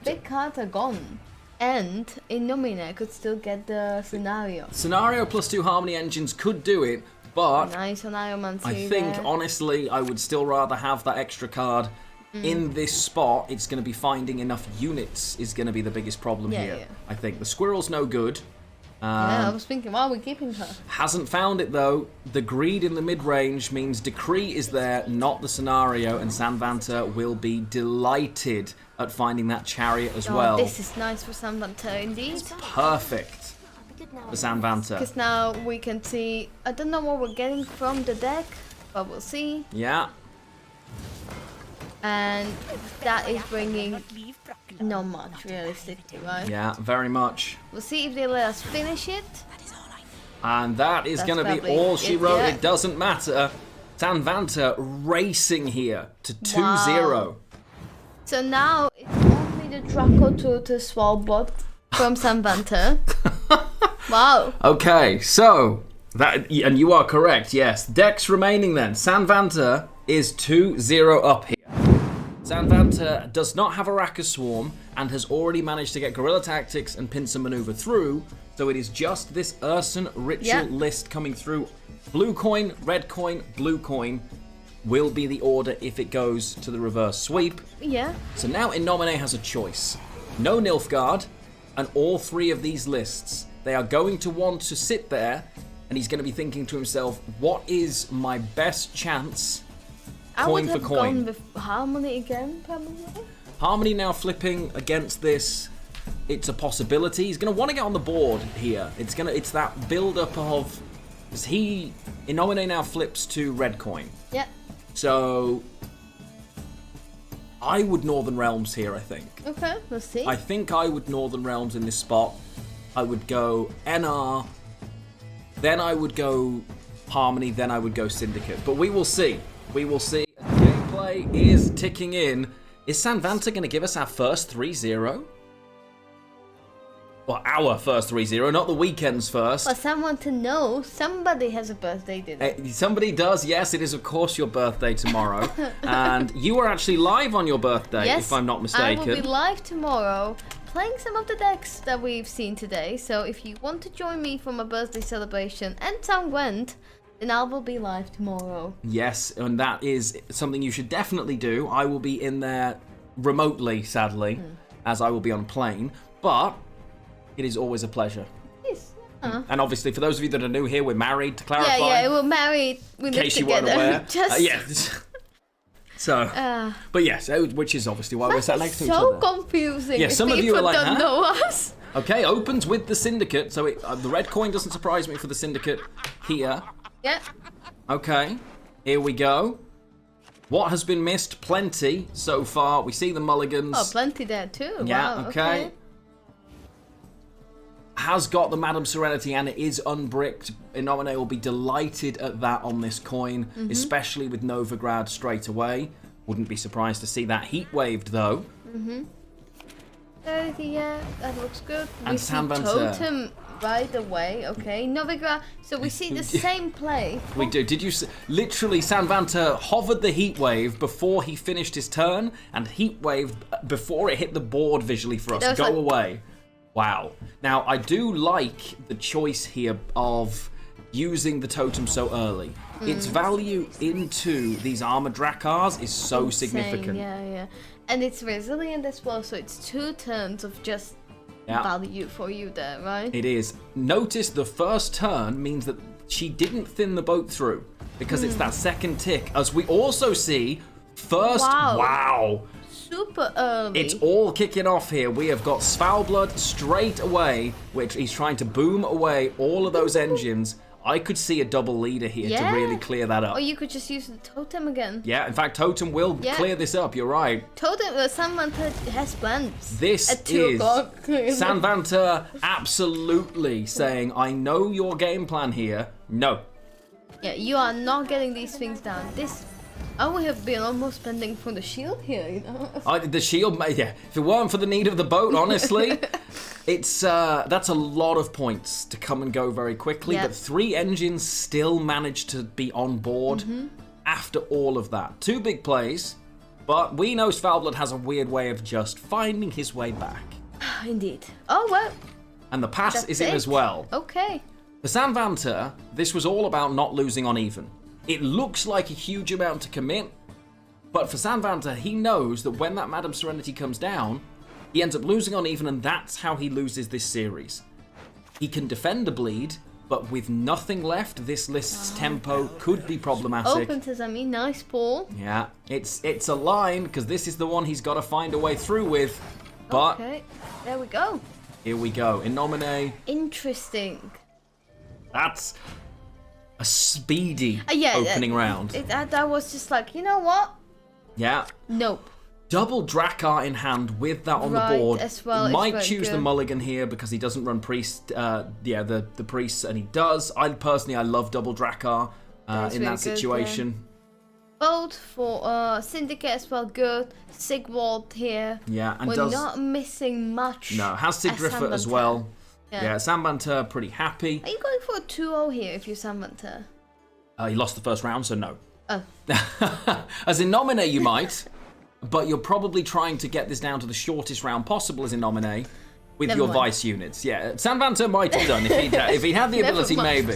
Speaker 2: Big cards are gone. And InNomineSatanas could still get the scenario.
Speaker 1: Scenario plus 2 harmony engines could do it, but
Speaker 2: nice on Ironman.
Speaker 1: I think, honestly, I would still rather have that extra card. In this spot, it's going to be finding enough units is going to be the biggest problem here. Yeah. I think the squirrel's no good.
Speaker 2: I was thinking, why are we keeping her?
Speaker 1: Hasn't found it though. The greed in the mid-range means Decree is there, not the scenario, and SaNvAnTeR will be delighted at finding that chariot as well.
Speaker 2: This is nice for SaNvAnTeR indeed.
Speaker 1: It's perfect for SaNvAnTeR.
Speaker 2: Because now we can see, I don't know what we're getting from the deck, but we'll see.
Speaker 1: Yeah.
Speaker 2: And that is bringing not much, realistically, right?
Speaker 1: Yeah, very much.
Speaker 2: We'll see if they let us finish it.
Speaker 1: And that is going to be all she wrote. It doesn't matter. SaNvAnTeR racing here to 2-0.
Speaker 2: Wow. So now it's only the Draco to Swalbot from SaNvAnTeR. Wow.
Speaker 1: Okay, so that, and you are correct, yes. Decks remaining then. SaNvAnTeR is 2-0 up here. SaNvAnTeR does not have a Raka Swarm and has already managed to get Guerrilla Tactics and Pincer Maneuver through, so it is just this Urson Ritual list coming through. Blue coin, red coin, blue coin will be the order if it goes to the reverse sweep.
Speaker 2: Yeah.
Speaker 1: So now InNomineSatanas has a choice. No Nilfgaard and all 3 of these lists. They are going to want to sit there and he's going to be thinking to himself, what is my best chance? Coin for coin.
Speaker 2: I would have gone with Harmony again, probably.
Speaker 1: Harmony now flipping against this. It's a possibility. He's going to want to get on the board here. It's that build-up of... Because InNomineSatanas now flips to red coin.
Speaker 2: Yeah.
Speaker 1: So... I would Northern Realms here, I think.
Speaker 2: Okay, let's see.
Speaker 1: I think I would Northern Realms in this spot. I would go NR. Then I would go Harmony. Then I would go Syndicate. But we will see. We will see. Gameplay is ticking in. Is SaNvAnTeR going to give us our first 3-0? Well, our first 3-0, not the weekend's first.
Speaker 2: For someone to know, somebody has a birthday today.
Speaker 1: Somebody does, yes. It is, of course, your birthday tomorrow. And you are actually live on your birthday,
Speaker 2: yes,
Speaker 1: if I'm not mistaken.
Speaker 2: I will be live tomorrow, playing some of the decks that we've seen today. So if you want to join me for my birthday celebration and some Gwent, then I will be live tomorrow. Yes, and that is something you should definitely do. I will be in there remotely, sadly, as I will be on a plane. But it is always a pleasure. Yes. And obviously, for those of you that are new here, we're married, to clarify. Yeah, we're married. We live together.
Speaker 1: In case you weren't aware. Yeah. So, but yes, which is obviously why we're sat next to each other.
Speaker 2: So confusing.
Speaker 1: Yeah, some of you are like,
Speaker 2: don't know us.
Speaker 1: Okay, opens with the Syndicate, so the red coin doesn't surprise me for the Syndicate here.
Speaker 2: Yeah.
Speaker 1: Okay, here we go. What has been missed? Plenty so far. We see the mulligans.
Speaker 2: Oh, plenty there too.
Speaker 1: Yeah,
Speaker 2: wow,
Speaker 1: okay. Has got the Madame Serenity and it is unbricked. InNomineSatanas will be delighted at that on this coin, especially with Novigrad straight away. Wouldn't be surprised to see that heat waved though.
Speaker 2: Yeah, that looks good.
Speaker 1: And
Speaker 2: we see
Speaker 1: SaNvAnTeR.
Speaker 2: Totem right away, okay. Novigrad, so we see the same play.
Speaker 1: We do. Did you literally SaNvAnTeR hovered the heat wave before he finished his turn and heat waved before it hit the board visually for us. Go away. Wow. Now, I do like the choice here of using the totem so early. Its value into these armored Drakars is so significant.
Speaker 2: Yeah. And it's resilient as well, so it's 2 turns of just value for you there, right?
Speaker 1: It is. Notice the first turn means that she didn't thin the boat through because it's that second tick. As we also see, first, wow.
Speaker 2: Super early.
Speaker 1: It's all kicking off here. We have got SaNvAnTeR straight away, which he's trying to boom away all of those engines. I could see a double leader here to really clear that up.
Speaker 2: Or you could just use the totem again.
Speaker 1: Yeah, in fact, totem will clear this up. You're right.
Speaker 2: Totem, SaNvAnTeR has plans.
Speaker 1: This
Speaker 2: at 2
Speaker 1: is
Speaker 2: o'clock.
Speaker 1: SaNvAnTeR absolutely saying, I know your game plan here. No.
Speaker 2: Yeah, you are not getting these things down. I would have been almost spending for the shield here, you know?
Speaker 1: The shield, yeah. If it weren't for the need of the boat, honestly, that's a lot of points to come and go very quickly. But 3 engines still managed to be on board after all of that. 2 big plays, but we know SaNvAnTeR has a weird way of just finding his way back.
Speaker 2: Indeed. Oh, well.
Speaker 1: And the pass is in as well.
Speaker 2: Okay.
Speaker 1: For SaNvAnTeR, this was all about not losing on even. It looks like a huge amount to commit, but for SaNvAnTeR, he knows that when that Madame Serenity comes down, he ends up losing on even, and that's how he loses this series. He can defend a bleed, but with nothing left, this list's tempo could be problematic.
Speaker 2: Open Sesame, nice ball.
Speaker 1: Yeah, it's a line, because this is the one he's got to find a way through with, but...
Speaker 2: Okay, there we go.
Speaker 1: Here we go, InNomine.
Speaker 2: Interesting.
Speaker 1: That's a speedy opening round.
Speaker 2: That was just like, you know what?
Speaker 1: Yeah.
Speaker 2: Nope.
Speaker 1: Double Drakkar in hand with that on the board.
Speaker 2: As well,
Speaker 1: might choose the mulligan here because he doesn't run priest. The priests, and he does. I love double Drakkar in that situation.
Speaker 2: Both for Syndicate as well, good. Sigwald here.
Speaker 1: Yeah, and
Speaker 2: we're not missing much.
Speaker 1: No, has Sigdrifer as well. Yeah, SaNvAnTeR pretty happy.
Speaker 2: Are you going for a 2-0 here if you're SaNvAnTeR?
Speaker 1: He lost the first round, so no.
Speaker 2: Oh.
Speaker 1: As InNomine, you might, but you're probably trying to get this down to the shortest round possible as InNomine with your vice units. Yeah, SaNvAnTeR might have done if he had the ability, maybe.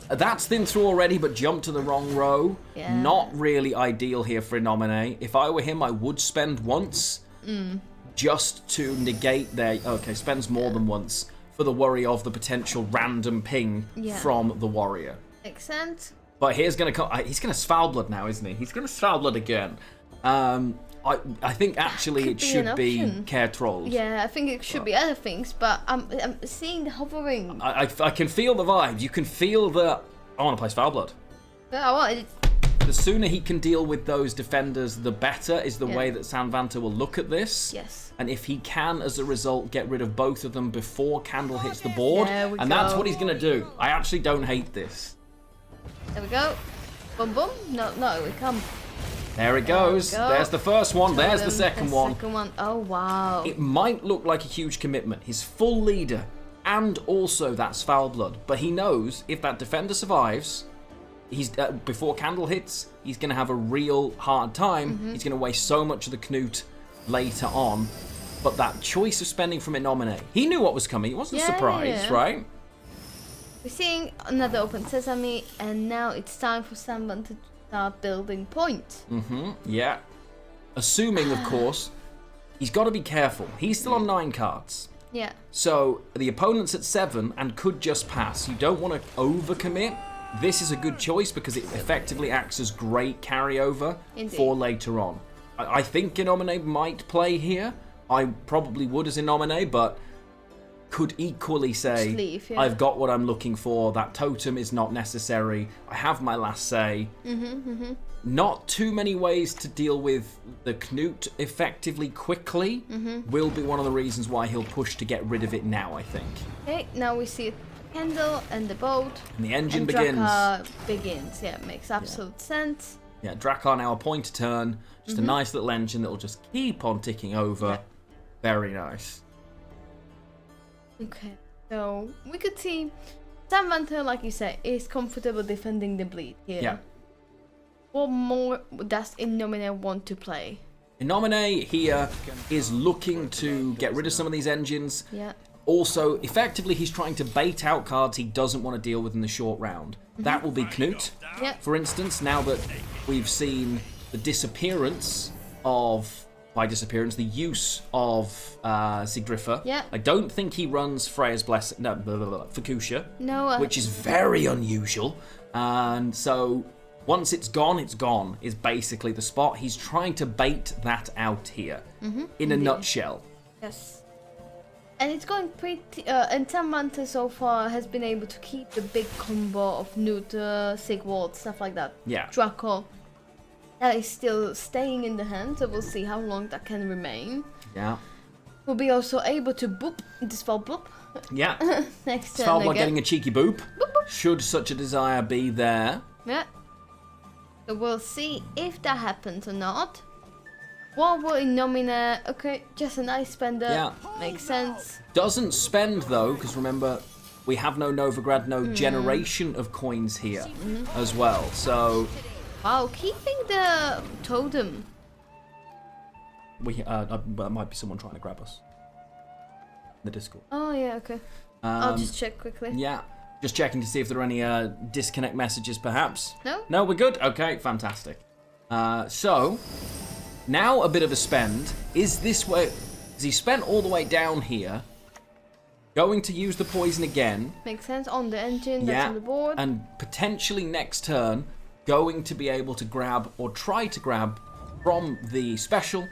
Speaker 1: That's thin through already, but jumped to the wrong row.
Speaker 2: Yeah.
Speaker 1: Not really ideal here for InNomine. If I were him, I would spend once just to negate their... Okay, spends more than once for the worry of the potential random ping from the warrior.
Speaker 2: Makes sense.
Speaker 1: But he's going to SaNvAnTeR now, isn't he? He's going to SaNvAnTeR again. I think actually it should be Care Trolls.
Speaker 2: Yeah, I think it should be other things, but I'm seeing the hovering.
Speaker 1: I can feel the vibes. You can feel the... I want to play SaNvAnTeR.
Speaker 2: I want it.
Speaker 1: The sooner he can deal with those defenders, the better is the way that SaNvAnTeR will look at this.
Speaker 2: Yes.
Speaker 1: And if he can, as a result, get rid of both of them before Candle hits the board, that's what he's going to do. I actually don't hate this.
Speaker 2: There we go. Boom, boom. No, we come.
Speaker 1: There it goes. There's the first one. There's the second one.
Speaker 2: Second one. Oh, wow.
Speaker 1: It might look like a huge commitment. His full leader and also that SaNvAnTeR. But he knows if that defender survives... He's before Candle hits, he's going to have a real hard time. He's going to waste so much of the Knut later on. But that choice of spending from InNomine, he knew what was coming. He wasn't surprised, right?
Speaker 2: We're seeing another Open Sesame, and now it's time for SaNvAnTeR to start building points.
Speaker 1: Yeah. Assuming, of course, he's got to be careful. He's still on 9 cards.
Speaker 2: Yeah.
Speaker 1: So the opponent's at 7 and could just pass. You don't want to overcommit. This is a good choice because it effectively acts as great carryover for later on. I think InNomine might play here. I probably would as InNomine, but could equally say, I've got what I'm looking for. That totem is not necessary. I have my last say. Not too many ways to deal with the Knut effectively quickly will be one of the reasons why he'll push to get rid of it now, I think. Okay,
Speaker 2: now we see Candle and the boat.
Speaker 1: And the engine begins.
Speaker 2: Drakkar begins. Yeah, makes absolute sense.
Speaker 1: Yeah, Drakkar now a point a turn. Just a nice little engine that will just keep on ticking over. Yeah. Very nice.
Speaker 2: Okay, so we could see SaNvAnTeR, like you said, is comfortable defending the bleed here. Yeah. What more does InNomine want to play?
Speaker 1: InNomine here is looking to get rid of some of these engines.
Speaker 2: Yeah.
Speaker 1: Also, effectively, he's trying to bait out cards he doesn't want to deal with in the short round. That will be Knut, for instance, now that we've seen the disappearance of by disappearance, the use of Sigdrifa.
Speaker 2: Yeah.
Speaker 1: I don't think he runs Freya's Blessing, no, Fukusha,
Speaker 2: No.
Speaker 1: which is very unusual. And so once it's gone, is basically the spot. He's trying to bait that out here, in a nutshell.
Speaker 2: Yes. And it's going pretty. And SaNvAnTeR so far has been able to keep the big combo of Newt, Sigwald, stuff like that.
Speaker 1: Yeah.
Speaker 2: Draco. That is still staying in the hand, so we'll see how long that can remain.
Speaker 1: Yeah.
Speaker 2: We'll be also able to boop the spell bloop.
Speaker 1: Yeah.
Speaker 2: Next turn
Speaker 1: Svalbard
Speaker 2: again.
Speaker 1: getting a cheeky boop.
Speaker 2: Boop, boop.
Speaker 1: Should such a desire be there.
Speaker 2: Yeah. So we'll see if that happens or not. What will InNomineSatanas? Okay, just a nice spender.
Speaker 1: Yeah.
Speaker 2: Makes sense.
Speaker 1: Doesn't spend though, because remember, we have no Novigrad, no generation of coins here as well. So
Speaker 2: Wow, keeping the totem.
Speaker 1: there might be someone trying to grab us. The Discord.
Speaker 2: Oh yeah, okay. I'll just check quickly.
Speaker 1: Yeah. Just checking to see if there are any disconnect messages, perhaps.
Speaker 2: No?
Speaker 1: No, we're good? Okay, fantastic. So, now a bit of a spend. Is this way... Is he spent all the way down here? Going to use the poison again.
Speaker 2: Makes sense. On the engine, that's on the board.
Speaker 1: And potentially next turn, going to be able to grab, or try to grab, from the special,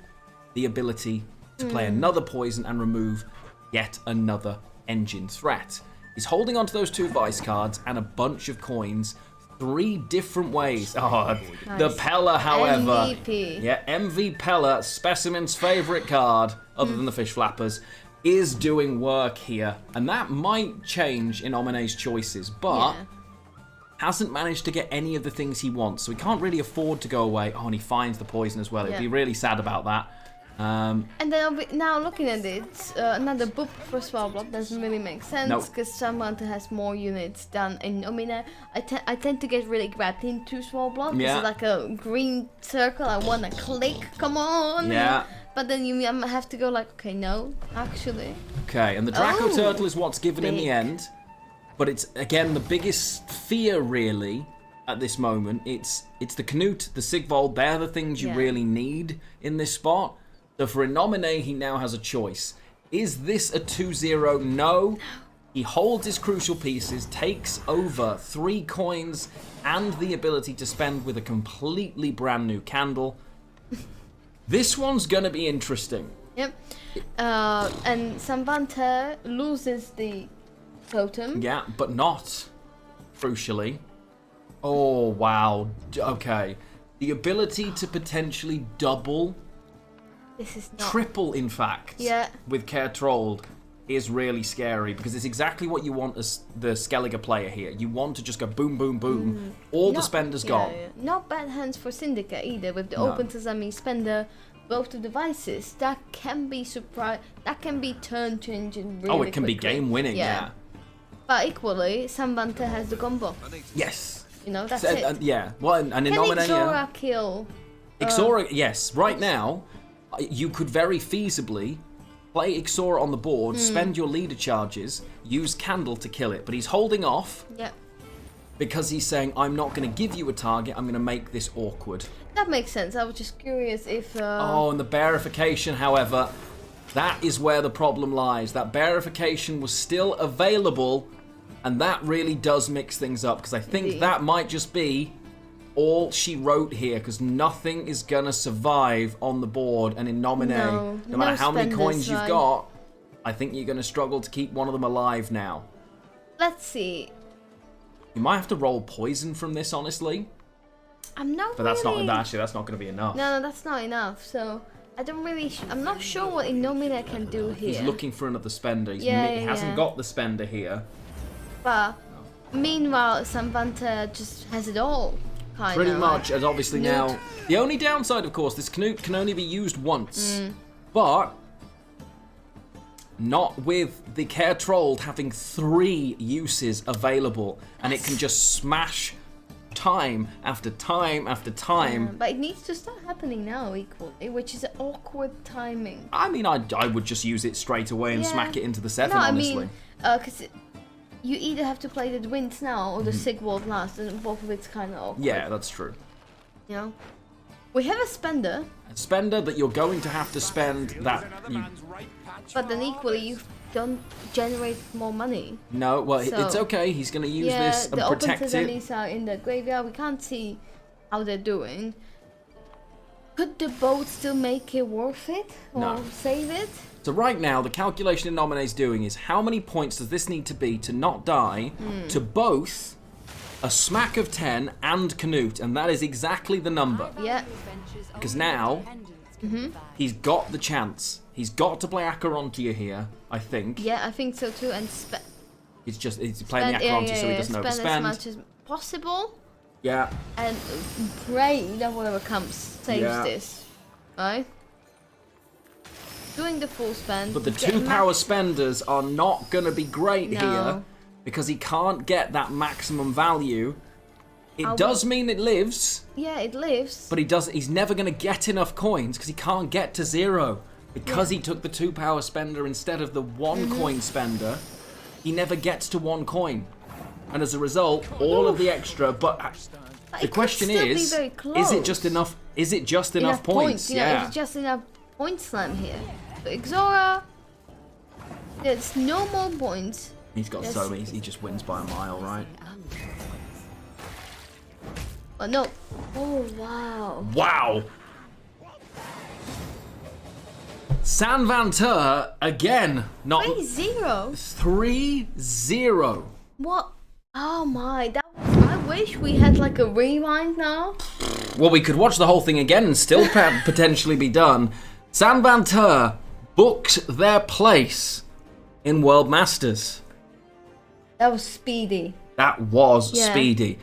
Speaker 1: the ability to play another poison and remove yet another engine threat. He's holding onto those 2 vice cards and a bunch of coins 3 different ways. Oh,
Speaker 2: Nice.
Speaker 1: the Pella, however.
Speaker 2: MVP.
Speaker 1: Yeah, MV Pella, Specimen's favourite card, other than the Fish Flappers, is doing work here. And that might change InNomineSatanas' choices, but hasn't managed to get any of the things he wants. So he can't really afford to go away. Oh, and he finds the poison as well. He'd be really sad about that.
Speaker 2: And then now looking at it, another boop for Svalbard doesn't really make sense because SaNvAnTeR has more units than InNomineSatanas. I tend to get really grabbed into Svalbard.
Speaker 1: Yeah.
Speaker 2: It's like a green circle. I want to click. Come on.
Speaker 1: Yeah.
Speaker 2: But then you have to go like, okay, no, actually.
Speaker 1: Okay, and the Draco
Speaker 2: Oh,
Speaker 1: Turtle is what's given in the
Speaker 2: big.
Speaker 1: end. But it's, again, the biggest fear, really, at this moment. It's the Knut, the Sigvald. They're the things you really need in this spot. So for InNomineSatanas, he now has a choice. Is this a 2-0? No. He holds his crucial pieces, takes over 3 coins and the ability to spend with a completely brand new candle. This one's going to be interesting.
Speaker 2: Yep. And SaNvAnTeR loses the totem.
Speaker 1: Yeah, but not, crucially. Oh, wow. Okay. The ability to potentially double...
Speaker 2: This is not...
Speaker 1: Triple, in fact, with Care Trolled is really scary because it's exactly what you want as the Skellige player here. You want to just go boom, boom, boom. All the spender's gone.
Speaker 2: Yeah. Not bad hands for Syndicate either with the Open Sesame spender, both the devices. That can be That can be turned to engine really
Speaker 1: Oh, it can be game winning, yeah.
Speaker 2: But equally, SaNvAnTeR has the combo.
Speaker 1: Yes.
Speaker 2: You know, that's
Speaker 1: So,
Speaker 2: it.
Speaker 1: yeah. Well, and
Speaker 2: Can
Speaker 1: InNomineSatanas...
Speaker 2: Ixora kill?
Speaker 1: Ixora, yes. Right now, you could very feasibly play Ixora on the board, spend your leader charges, use Candle to kill it. But he's holding off because he's saying, I'm not going to give you a target, I'm going to make this awkward.
Speaker 2: That makes sense. I was just curious if...
Speaker 1: Oh, and the bearification, however, that is where the problem lies. That bearification was still available, and that really does mix things up, because I think that might just be all she wrote here, because nothing is going to survive on the board, and InNomineSatanas, no matter how many coins you've got, I think you're going to struggle to keep one of them alive now.
Speaker 2: Let's see.
Speaker 1: You might have to roll poison from this, honestly.
Speaker 2: I'm not
Speaker 1: But that's
Speaker 2: really...
Speaker 1: not, actually, that's not going to be enough.
Speaker 2: No, that's not enough, so... I don't really... I'm not sure what InNomineSatanas can do here.
Speaker 1: He's looking for another spender. He hasn't got the spender here.
Speaker 2: But meanwhile, SaNvAnTeR just has it all.
Speaker 1: Pretty much, as obviously now... The only downside, of course, this Knut can only be used once. But... not with the Care Trolled having 3 uses available. And it can just smash time after time after time.
Speaker 2: But it needs to start happening now equally, which is awkward timing.
Speaker 1: I mean, I would just use it straight away and smack it into the 7, honestly.
Speaker 2: I mean, because you either have to play the Gwent now or the Sigwald last, and both of it's kind of awkward.
Speaker 1: Yeah, that's true.
Speaker 2: You know? We have a spender.
Speaker 1: A spender that you're going to have to spend that you...
Speaker 2: But then equally, you don't generate more money.
Speaker 1: No, well,
Speaker 2: So,
Speaker 1: it's okay. He's going to use this and
Speaker 2: the open
Speaker 1: protect it.
Speaker 2: sesames are in the graveyard. We can't see how they're doing. Could the boat still make it worth it? Or
Speaker 1: No.
Speaker 2: save it?
Speaker 1: So right now, the calculation InNomine's doing is how many points does this need to be to not die to both a smack of 10 and Canute, and that is exactly the number.
Speaker 2: Yeah.
Speaker 1: Because now, he's got the chance. He's got to play Acherontia here, I think.
Speaker 2: Yeah, I think so too. And
Speaker 1: He's playing the Acherontia so he doesn't
Speaker 2: spend
Speaker 1: overspend.
Speaker 2: as much as possible.
Speaker 1: Yeah.
Speaker 2: And pray that whatever comes saves this. Right? Doing the full spend.
Speaker 1: But the
Speaker 2: get
Speaker 1: 2 power spenders are not going to be great
Speaker 2: No.
Speaker 1: here because he can't get that maximum value. It
Speaker 2: I'll
Speaker 1: does mean it lives,
Speaker 2: Yeah, it lives.
Speaker 1: but he's never going to get enough coins because he can't get to 0. Because he took the 2 power spender instead of the 1 coin spender, he never gets to 1 coin. And as a result, all of the extra, but the question is it just enough? Is it just enough points?
Speaker 2: You know,
Speaker 1: Yeah.
Speaker 2: it's just enough point slam here. So Ixora, there's no more points.
Speaker 1: He's got
Speaker 2: Yes.
Speaker 1: so many. He just wins by a mile, right?
Speaker 2: Oh no. Oh wow.
Speaker 1: Wow. SaNvAnTeR again, not
Speaker 2: 3-0.
Speaker 1: 3-0.
Speaker 2: What? Oh my, that was, I wish we had like a rewind now.
Speaker 1: Well, we could watch the whole thing again and still potentially be done. SaNvAnTeR booked their place in World Masters.
Speaker 2: That was speedy.
Speaker 1: That was
Speaker 2: Yeah.
Speaker 1: speedy.